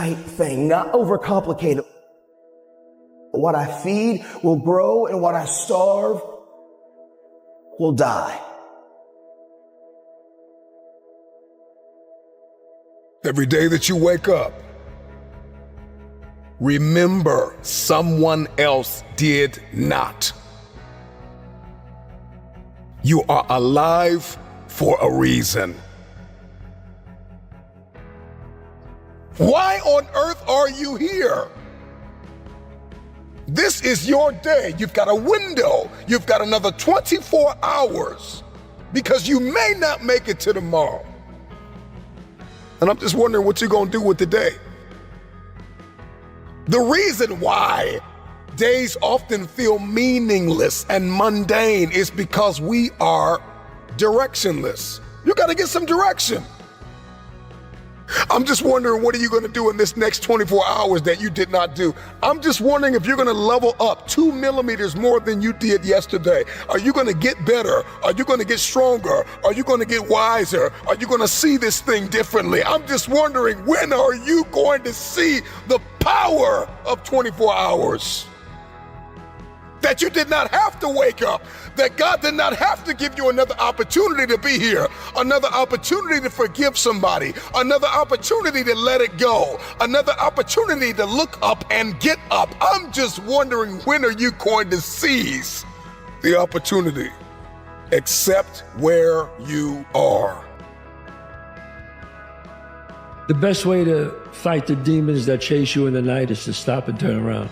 right thing, not overcomplicate it. What I feed will grow, and what I starve will die. Every day that you wake up, remember someone else did not. You are alive for a reason. Why on earth are you here? This is your day. You've got a window. You've got another 24 hours because you may not make it to tomorrow. And I'm just wondering what you're going to do with the day. The reason why days often feel meaningless and mundane is because we are directionless. You got to get some direction. I'm just wondering, what are you going to do in this next 24 hours that you did not do? I'm just wondering if you're going to level up 2 millimeters more than you did yesterday. Are you going to get better? Are you going to get stronger? Are you going to get wiser? Are you going to see this thing differently? I'm just wondering, when are you going to see the power of 24 hours? That you did not have to wake up, that God did not have to give you another opportunity to be here, another opportunity to forgive somebody, another opportunity to let it go, another opportunity to look up and get up. I'm just wondering, when are you going to seize the opportunity? Accept where you are. The best way to fight the demons that chase you in the night is to stop and turn around.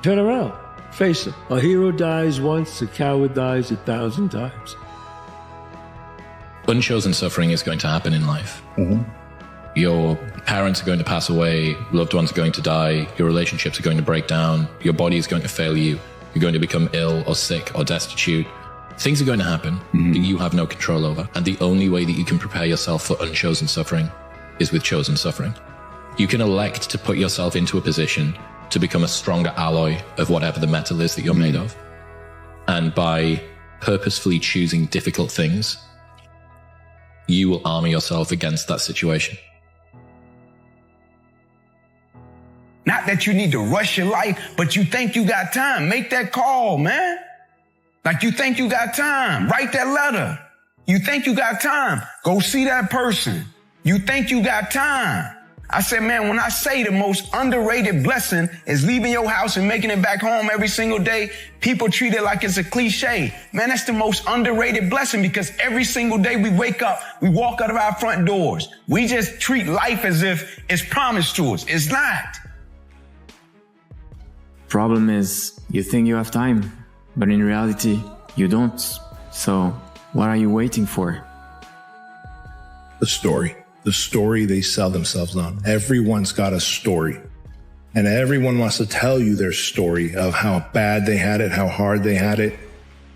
Turn around, face it. A hero dies once, a coward dies 1,000 times. Unchosen suffering is going to happen in life. Mm-hmm. Your parents are going to pass away, loved ones are going to die, your relationships are going to break down, your body is going to fail you, you're going to become ill or sick or destitute. Things are going to happen that you have no control over. And the only way that you can prepare yourself for unchosen suffering is with chosen suffering. You can elect to put yourself into a position to become a stronger alloy of whatever the metal is that you're made of. And by purposefully choosing difficult things, you will armor yourself against that situation. Not that you need to rush your life, but you think you got time. Make that call, man. Like, you think you got time. Write that letter. You think you got time. Go see that person. You think you got time. I said, man, when I say the most underrated blessing is leaving your house and making it back home every single day, people treat it like it's a cliche. Man, that's the most underrated blessing, because every single day we wake up, we walk out of our front doors. We just treat life as if it's promised to us. It's not. Problem is, you think you have time, but in reality, you don't. So what are you waiting for? The story they sell themselves on. Everyone's got a story. And everyone wants to tell you their story of how bad they had it, how hard they had it.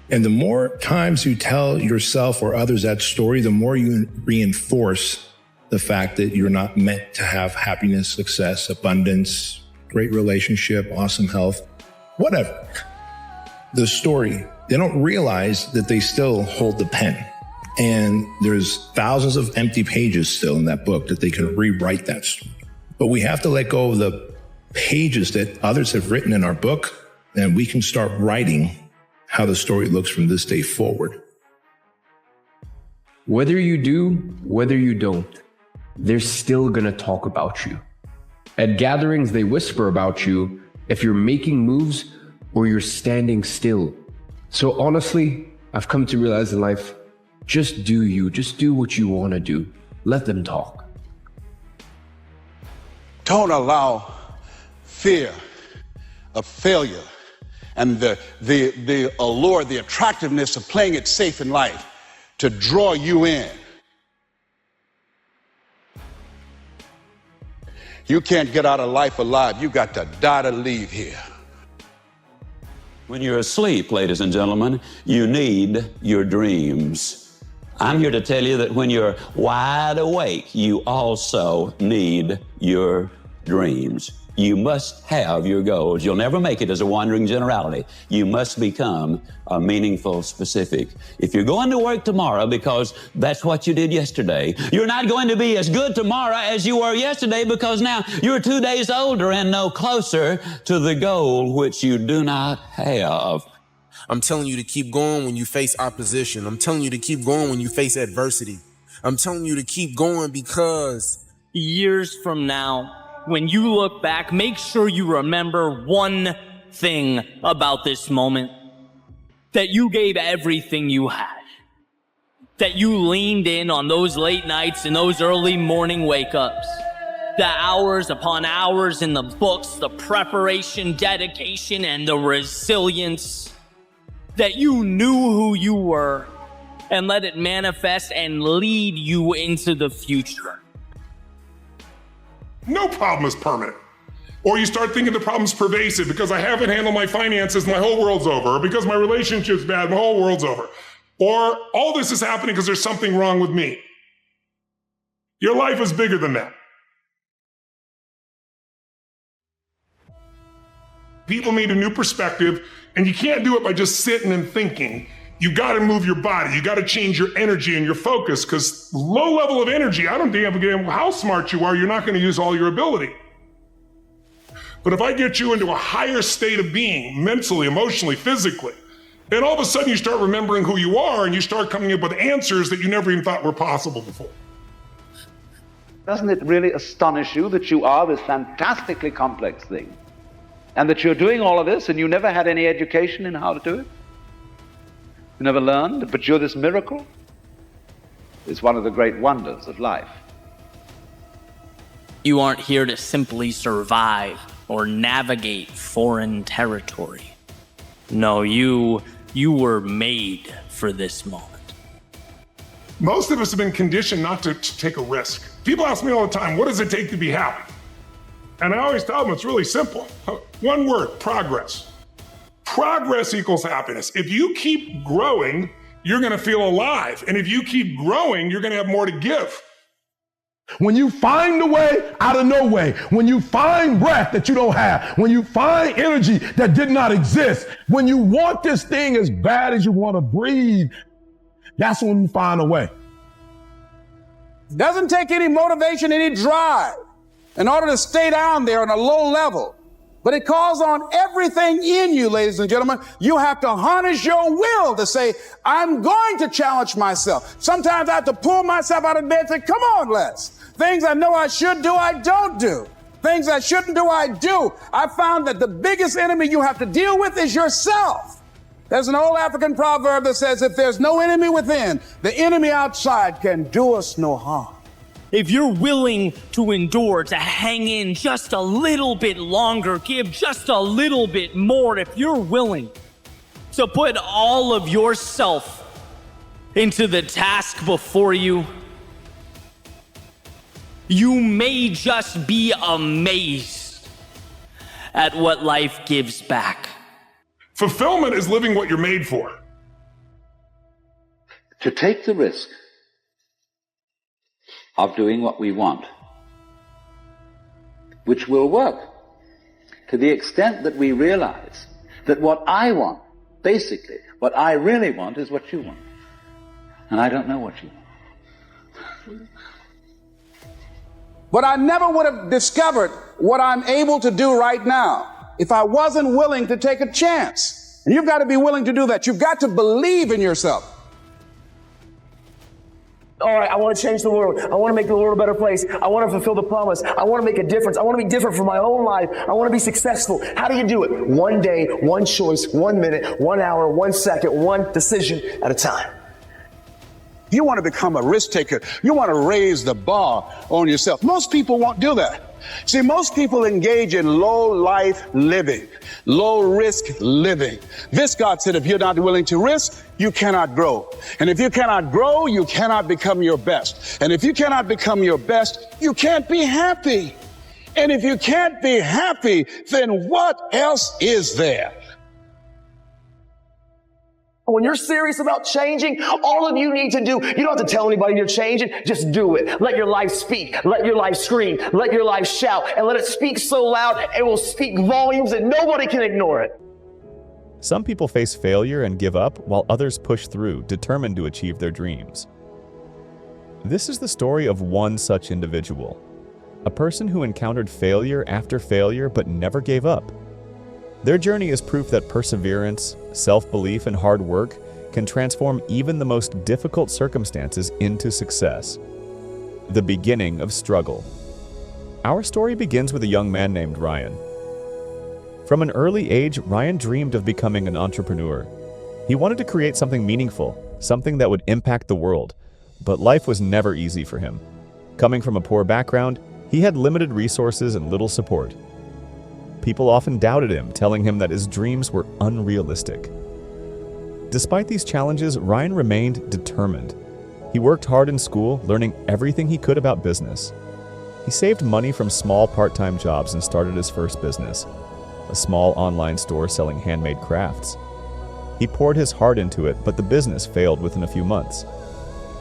And the more times you tell yourself or others that story, the more you reinforce the fact that you're not meant to have happiness, success, abundance, great relationship, awesome health, whatever. The story, they don't realize that they still hold the pen. And there's thousands of empty pages still in that book that they can rewrite that story. But we have to let go of the pages that others have written in our book, and we can start writing how the story looks from this day forward. Whether you do, whether you don't, they're still gonna talk about you. At gatherings, they whisper about you if you're making moves or you're standing still. So honestly, I've come to realize in life, just do you. Just do what you want to do. Let them talk. Don't allow fear of failure and the allure, the attractiveness of playing it safe in life to draw you in. You can't get out of life alive. You got to die to leave here. When you're asleep, ladies and gentlemen, you need your dreams. I'm here to tell you that when you're wide awake, you also need your dreams. You must have your goals. You'll never make it as a wandering generality. You must become a meaningful specific. If you're going to work tomorrow because that's what you did yesterday, you're not going to be as good tomorrow as you were yesterday because now you're 2 days older and no closer to the goal which you do not have. I'm telling you to keep going when you face opposition. I'm telling you to keep going when you face adversity. I'm telling you to keep going because years from now, when you look back, make sure you remember one thing about this moment. That you gave everything you had. That you leaned in on those late nights and those early morning wake-ups. The hours upon hours in the books, the preparation, dedication, and the resilience. That you knew who you were and let it manifest and lead you into the future. No problem is permanent. Or you start thinking the problem's pervasive because I haven't handled my finances, my whole world's over. Or because my relationship's bad, my whole world's over. Or all this is happening because there's something wrong with me. Your life is bigger than that. People need a new perspective, and you can't do it by just sitting and thinking. You got to move your body. You got to change your energy and your focus, because low level of energy, I don't give a damn how smart you are, you're not going to use all your ability. But if I get you into a higher state of being, mentally, emotionally, physically, then all of a sudden you start remembering who you are and you start coming up with answers that you never even thought were possible before. Doesn't it really astonish you that you are this fantastically complex thing? And that you're doing all of this and you never had any education in how to do it? You never learned, but you're this miracle? It's one of the great wonders of life. You aren't here to simply survive or navigate foreign territory. No, you were made for this moment. Most of us have been conditioned not to take a risk. People ask me all the time, what does it take to be happy? And I always tell them it's really simple. One word, progress. Progress equals happiness. If you keep growing, you're going to feel alive. And if you keep growing, you're going to have more to give. When you find a way out of no way, when you find breath that you don't have, when you find energy that did not exist, when you want this thing as bad as you want to breathe, that's when you find a way. Doesn't take any motivation, any drive in order to stay down there on a low level. But it calls on everything in you, ladies and gentlemen. You have to harness your will to say, I'm going to challenge myself. Sometimes I have to pull myself out of bed and say, come on, Les. Things I know I should do, I don't do. Things I shouldn't do, I do. I found that the biggest enemy you have to deal with is yourself. There's an old African proverb that says, if there's no enemy within, the enemy outside can do us no harm. If you're willing to endure, to hang in just a little bit longer, give just a little bit more, if you're willing to put all of yourself into the task before you, you may just be amazed at what life gives back. Fulfillment is living what you're made for. To take the risk of doing what we want, which will work to the extent that we realize that what I want, basically, what I really want is what you want. And I don't know what you want. But I never would have discovered what I'm able to do right now if I wasn't willing to take a chance. And you've got to be willing to do that. You've got to believe in yourself. All right, I want to change the world. I want to make the world a better place. I want to fulfill the promise. I want to make a difference. I want to be different from my own life. I want to be successful. How do you do it? One day, one choice, 1 minute, 1 hour, 1 second, one decision at a time. You want to become a risk taker. You want to raise the bar on yourself. Most people won't do that. See, most people engage in low life living, low risk living. This God said, if you're not willing to risk, you cannot grow. And if you cannot grow, you cannot become your best. And if you cannot become your best, you can't be happy. And if you can't be happy, then what else is there? When you're serious about changing, all of you need to do, you don't have to tell anybody you're changing, just do it. Let your life speak, let your life scream, let your life shout, and let it speak so loud it will speak volumes and nobody can ignore it. Some people face failure and give up, while others push through, determined to achieve their dreams. This is the story of one such individual, a person who encountered failure after failure but never gave up. Their journey is proof that perseverance, self-belief, and hard work can transform even the most difficult circumstances into success. The beginning of struggle. Our story begins with a young man named Ryan. From an early age, Ryan dreamed of becoming an entrepreneur. He wanted to create something meaningful, something that would impact the world, but life was never easy for him. Coming from a poor background, he had limited resources and little support. People often doubted him, telling him that his dreams were unrealistic. Despite these challenges, Ryan remained determined. He worked hard in school, learning everything he could about business. He saved money from small part-time jobs and started his first business, a small online store selling handmade crafts. He poured his heart into it, but the business failed within a few months.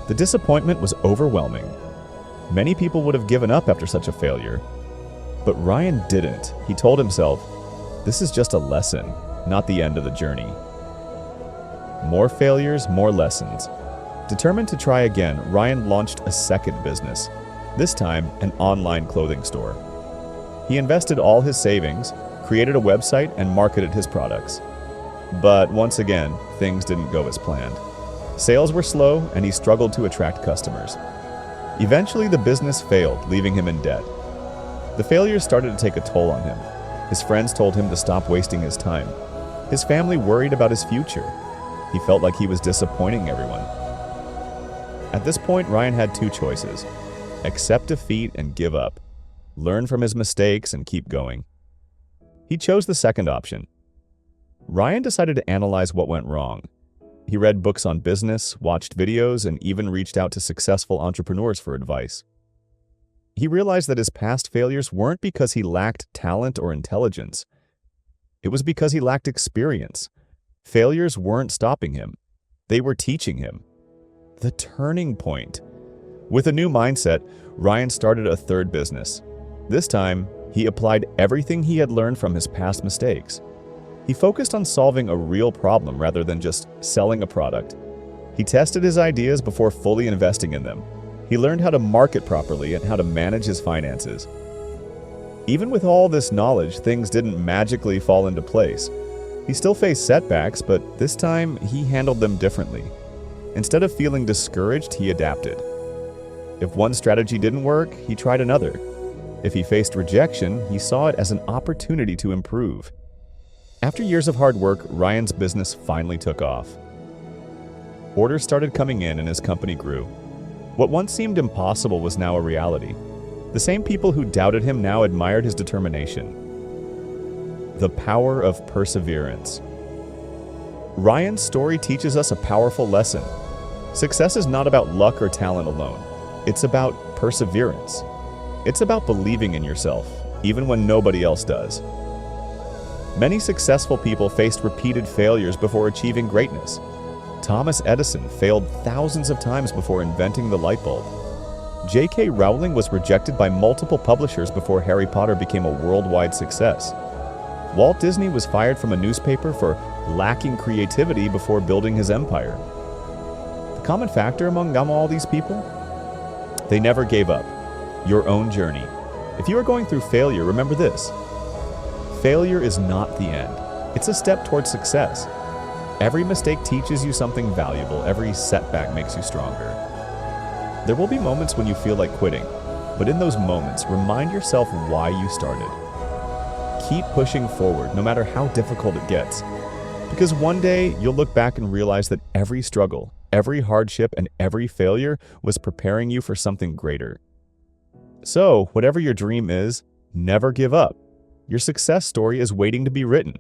The disappointment was overwhelming. Many people would have given up after such a failure. But Ryan didn't. He told himself, this is just a lesson, not the end of the journey. More failures, more lessons. Determined to try again, Ryan launched a second business, this time an online clothing store. He invested all his savings, created a website, and marketed his products. But once again, things didn't go as planned. Sales were slow, and he struggled to attract customers. Eventually, the business failed, leaving him in debt. The failures started to take a toll on him. His friends told him to stop wasting his time. His family worried about his future. He felt like he was disappointing everyone. At this point, Ryan had two choices: accept defeat and give up, learn from his mistakes and keep going. He chose the second option. Ryan decided to analyze what went wrong. He read books on business, watched videos, and even reached out to successful entrepreneurs for advice. He realized that his past failures weren't because he lacked talent or intelligence. It was because he lacked experience. Failures weren't stopping him. They were teaching him. The turning point. With a new mindset, Ryan started a third business. This time, he applied everything he had learned from his past mistakes. He focused on solving a real problem rather than just selling a product. He tested his ideas before fully investing in them. He learned how to market properly and how to manage his finances. Even with all this knowledge, things didn't magically fall into place. He still faced setbacks, but this time he handled them differently. Instead of feeling discouraged, he adapted. If one strategy didn't work, he tried another. If he faced rejection, he saw it as an opportunity to improve. After years of hard work, Ryan's business finally took off. Orders started coming in and his company grew. What once seemed impossible was now a reality. The same people who doubted him now admired his determination. The power of perseverance. Ryan's story teaches us a powerful lesson. Success is not about luck or talent alone. It's about perseverance. It's about believing in yourself, even when nobody else does. Many successful people faced repeated failures before achieving greatness. Thomas Edison failed thousands of times before inventing the light bulb. J.K. Rowling was rejected by multiple publishers before Harry Potter became a worldwide success. Walt Disney was fired from a newspaper for lacking creativity before building his empire. The common factor among all these people? They never gave up. Your own journey. If you are going through failure, remember this. Failure is not the end. It's a step towards success. Every mistake teaches you something valuable. Every setback makes you stronger. There will be moments when you feel like quitting, but in those moments, remind yourself why you started. Keep pushing forward, no matter how difficult it gets. Because one day, you'll look back and realize that every struggle, every hardship, and every failure was preparing you for something greater. So, whatever your dream is, never give up. Your success story is waiting to be written.